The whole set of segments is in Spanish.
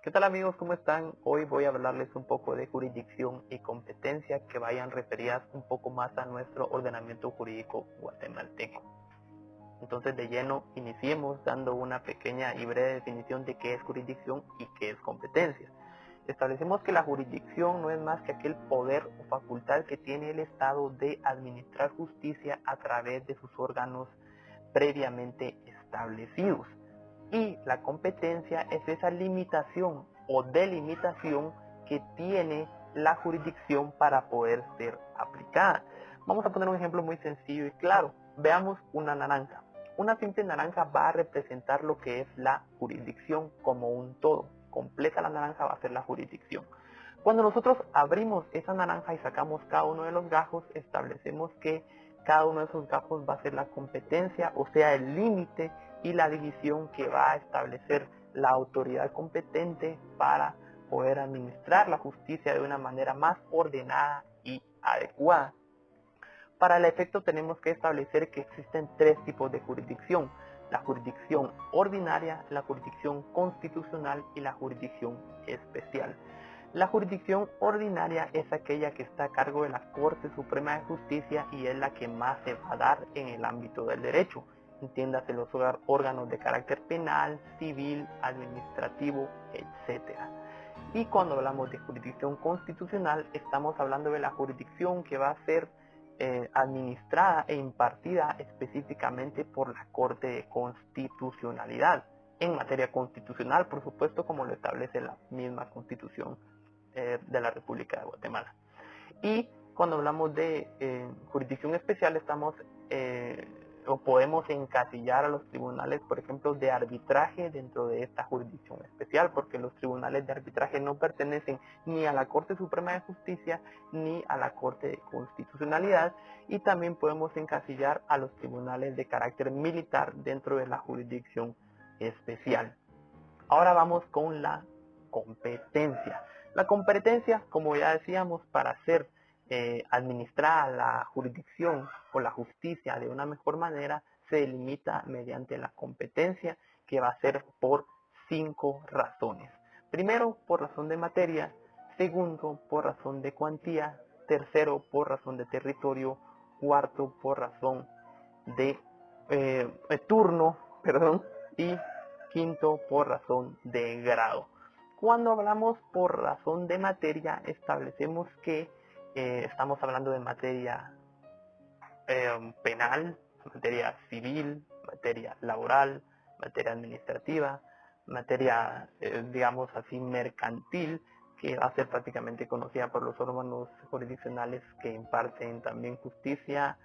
¿Qué tal amigos? ¿Cómo están? Hoy voy a hablarles un poco de jurisdicción y competencia que vayan referidas un poco más a nuestro ordenamiento jurídico guatemalteco. Entonces de lleno iniciemos dando una pequeña y breve definición de qué es jurisdicción y qué es competencia. Establecemos que la jurisdicción no es más que aquel poder o facultad que tiene el Estado de administrar justicia a través de sus órganos previamente establecidos. Y la competencia es esa limitación o delimitación que tiene la jurisdicción para poder ser aplicada. Vamos a poner un ejemplo muy sencillo y claro. Veamos una naranja. Una simple naranja va a representar lo que es la jurisdicción como un todo. Completa la naranja va a ser la jurisdicción. Cuando nosotros abrimos esa naranja y sacamos cada uno de los gajos, establecemos que cada uno de esos gajos va a ser la competencia, o sea, el límite y la división que va a establecer la autoridad competente para poder administrar la justicia de una manera más ordenada y adecuada. Para el efecto tenemos que establecer que existen tres tipos de jurisdicción: la jurisdicción ordinaria, la jurisdicción constitucional y la jurisdicción especial. La jurisdicción ordinaria es aquella que está a cargo de la Corte Suprema de Justicia y es la que más se va a dar en el ámbito del derecho. Entiéndase los órganos de carácter penal, civil, administrativo, etc. Y cuando hablamos de jurisdicción constitucional, estamos hablando de la jurisdicción que va a ser administrada e impartida específicamente por la Corte de Constitucionalidad. En materia constitucional, por supuesto, como lo establece la misma Constitución de la República de Guatemala. Y cuando hablamos de jurisdicción especial, estamos o podemos encasillar a los tribunales, por ejemplo, de arbitraje dentro de esta jurisdicción especial, porque los tribunales de arbitraje no pertenecen ni a la Corte Suprema de Justicia ni a la Corte de Constitucionalidad, y también podemos encasillar a los tribunales de carácter militar dentro de la jurisdicción especial. Ahora vamos con la competencia. La competencia, como ya decíamos, para ser administrar la jurisdicción o la justicia de una mejor manera, se delimita mediante la competencia, que va a ser por 5 razones. Primero, por razón de materia; segundo, por razón de cuantía; tercero, por razón de territorio; cuarto, por razón de turno, y quinto, por razón de grado. Cuando hablamos por razón de materia, establecemos que estamos hablando de materia penal, materia civil, materia laboral, materia administrativa, materia, digamos así, mercantil, que va a ser prácticamente conocida por los órganos jurisdiccionales que imparten también justicia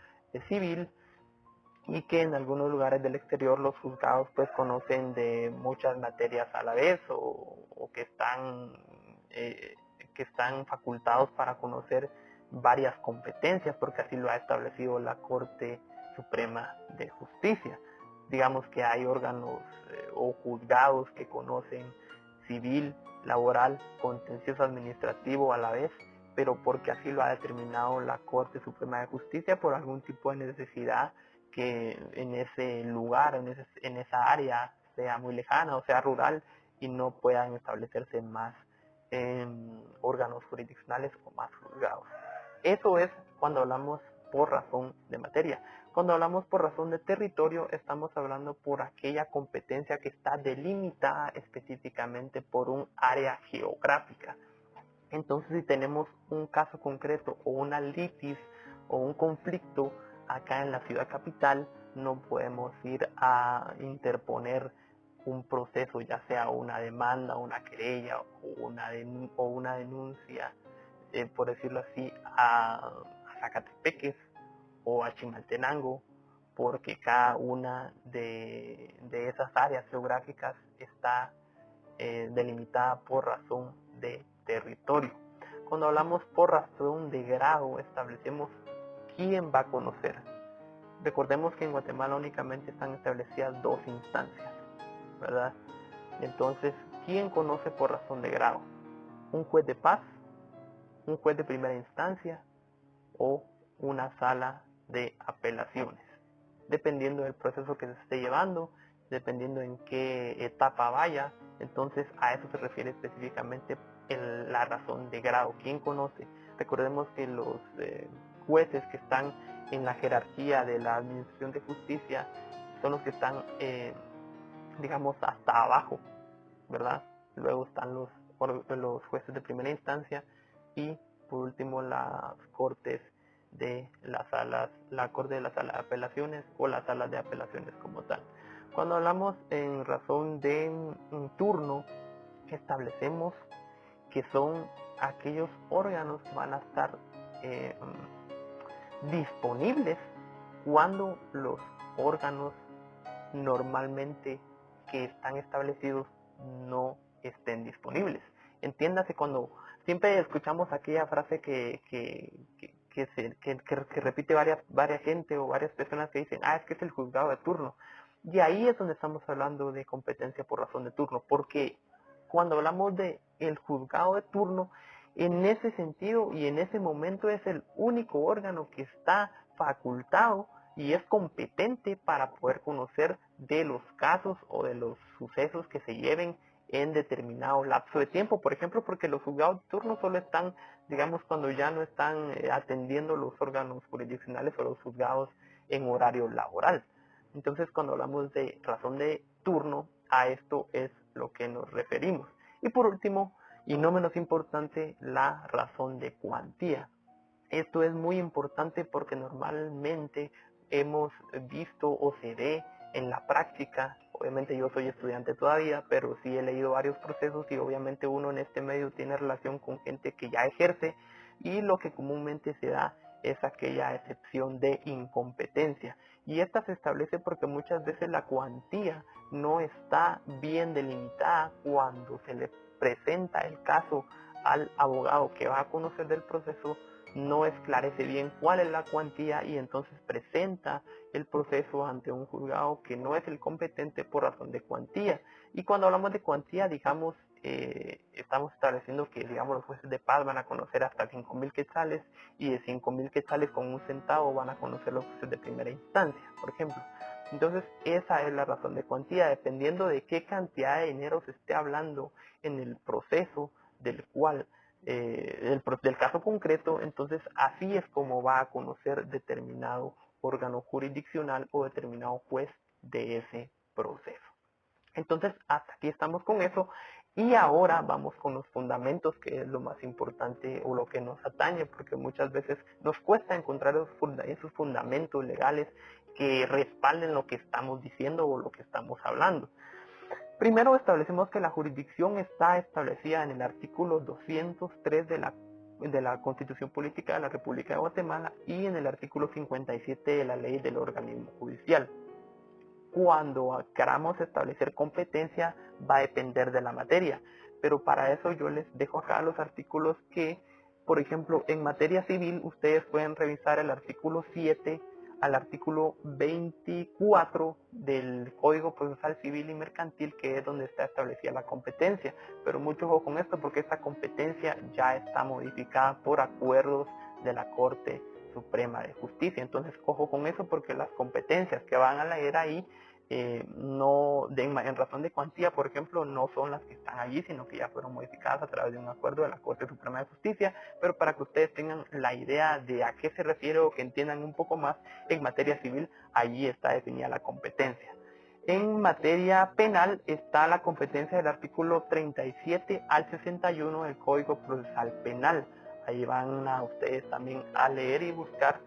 civil, y que en algunos lugares del exterior los juzgados pues conocen de muchas materias a la vez, o que están facultados para conocer varias competencias, porque así lo ha establecido la Corte Suprema de Justicia. Digamos que hay órganos o juzgados que conocen civil, laboral, contencioso administrativo a la vez, pero porque así lo ha determinado la Corte Suprema de Justicia por algún tipo de necesidad que en ese lugar, en esa área, sea muy lejana o sea rural y no puedan establecerse más órganos jurisdiccionales o más juzgados. Eso es cuando hablamos por razón de materia. Cuando hablamos por razón de territorio, estamos hablando por aquella competencia que está delimitada específicamente por un área geográfica. Entonces, si tenemos un caso concreto o una litis o un conflicto acá en la ciudad capital, no podemos ir a interponer un proceso, ya sea una demanda, una querella o una denuncia, por decirlo así, a Zacatepeques o a Chimaltenango, porque cada una de esas áreas geográficas está delimitada por razón de territorio. Cuando hablamos por razón de grado, establecemos quién va a conocer. Recordemos que en Guatemala únicamente están establecidas 2 instancias, ¿verdad? Entonces, ¿quién conoce por razón de grado? ¿Un juez de paz, un juez de primera instancia o una sala de apelaciones? Dependiendo del proceso que se esté llevando, dependiendo en qué etapa vaya, Entonces a eso se refiere específicamente la razón de grado. ¿Quién conoce? Recordemos que los jueces que están en la jerarquía de la administración de justicia son los que están, digamos, hasta abajo, ¿verdad? Luego están los jueces de primera instancia y por último las cortes de las salas, la corte de la sala de apelaciones o las salas de apelaciones como tal. Cuando hablamos en razón de turno, establecemos que son aquellos órganos que van a estar disponibles cuando los órganos normalmente que están establecidos no estén disponibles. Entiéndase, cuando siempre escuchamos aquella frase que repite varias gente o varias personas que dicen, es que es el juzgado de turno. Y ahí es donde estamos hablando de competencia por razón de turno, porque cuando hablamos de el juzgado de turno, en ese sentido y en ese momento es el único órgano que está facultado y es competente para poder conocer de los casos o de los sucesos que se lleven en determinado lapso de tiempo. Por ejemplo, porque los juzgados de turno solo están, digamos, cuando ya no están atendiendo los órganos jurisdiccionales o los juzgados en horario laboral. Entonces, cuando hablamos de razón de turno, a esto es lo que nos referimos. Y por último, y no menos importante, la razón de cuantía. Esto es muy importante porque normalmente hemos visto o se ve en la práctica, obviamente yo soy estudiante todavía, pero sí he leído varios procesos y obviamente uno en este medio tiene relación con gente que ya ejerce y lo que comúnmente se da es aquella excepción de incompetencia. Y esta se establece porque muchas veces la cuantía no está bien delimitada cuando se le presenta el caso al abogado que va a conocer del proceso, no esclarece bien cuál es la cuantía y entonces presenta el proceso ante un juzgado que no es el competente por razón de cuantía. Y cuando hablamos de cuantía, digamos, estamos estableciendo que, digamos, los jueces de paz van a conocer hasta 5.000 quetzales y de 5.000 quetzales con un centavo van a conocer los jueces de primera instancia, por ejemplo. Entonces, esa es la razón de cuantía, dependiendo de qué cantidad de dinero se esté hablando en el proceso del cual del caso concreto, entonces así es como va a conocer determinado órgano jurisdiccional o determinado juez de ese proceso. Entonces hasta aquí estamos con eso y ahora vamos con los fundamentos, que es lo más importante o lo que nos atañe, porque muchas veces nos cuesta encontrar esos fundamentos legales que respalden lo que estamos diciendo o lo que estamos hablando. Primero establecemos que la jurisdicción está establecida en el artículo 203 de la Constitución Política de la República de Guatemala y en el artículo 57 de la Ley del Organismo Judicial. Cuando queramos establecer competencia va a depender de la materia, pero para eso yo les dejo acá los artículos que, por ejemplo, en materia civil ustedes pueden revisar el artículo 7 al artículo 24 del Código Procesal Civil y Mercantil, que es donde está establecida la competencia. Pero mucho ojo con esto, porque esta competencia ya está modificada por acuerdos de la Corte Suprema de Justicia. Entonces, ojo con eso, porque las competencias que van a leer ahí, en razón de cuantía, por ejemplo, no son las que están allí, sino que ya fueron modificadas a través de un acuerdo de la Corte Suprema de Justicia. Pero para que ustedes tengan la idea de a qué se refiere o que entiendan un poco más, en materia civil, allí está definida la competencia. En materia penal está la competencia del artículo 37 al 61 del Código Procesal Penal. Ahí van a ustedes también a leer y buscar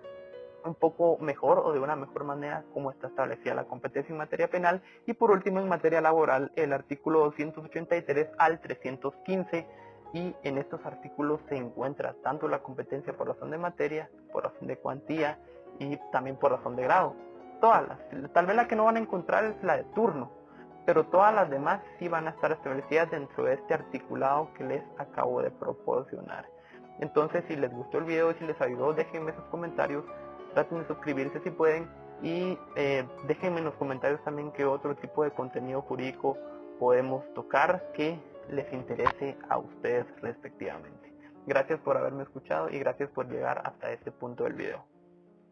un poco mejor o de una mejor manera cómo está establecida la competencia en materia penal. Y por último, en materia laboral, el artículo 283 al 315, y en estos artículos se encuentra tanto la competencia por razón de materia, por razón de cuantía y también por razón de grado. Todas tal vez la que no van a encontrar es la de turno, pero todas las demás sí van a estar establecidas dentro de este articulado que les acabo de proporcionar. Entonces, si les gustó el video y si les ayudó, déjenme sus comentarios, traten de suscribirse si pueden y déjenme en los comentarios también qué otro tipo de contenido jurídico podemos tocar que les interese a ustedes respectivamente. Gracias por haberme escuchado y gracias por llegar hasta este punto del video.